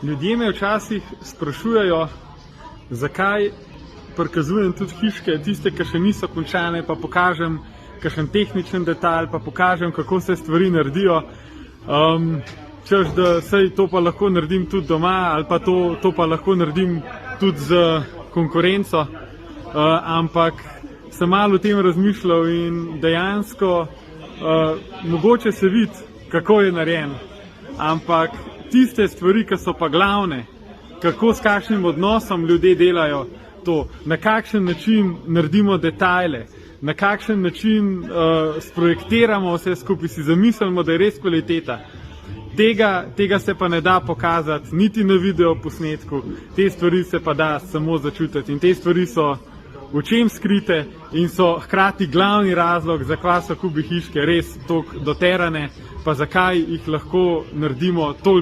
Ljudje me včasih sprašujejo, zakaj prikazujem tudi hiške, tiste, ki še niso končane, pa pokažem kakšen tehničen detalj, pa pokažem, kako se stvari naredijo. Češ, da sej to pa lahko naredim tudi doma, ali pa to pa lahko naredim tudi z konkurenco. Ampak sem malo o tem razmišljal in dejansko mogoče se vidi, kako je narejen. Ampak tiste stvari, ki so pa glavne, kako s kakšnim odnosom ljudje delajo to, na kakšen način naredimo detajle, na kakšen način sprojektiramo vse skupaj, si zamislimo, da je res kvaliteta. Tega se pa ne da pokazati niti na video posnetku, te stvari se pa da samo začutiti in te stvari so v čem skrite in so hkrati glavni razlog, zakaj so kubi hiške res toliko doterane, pa zakaj jih lahko naredimo toliko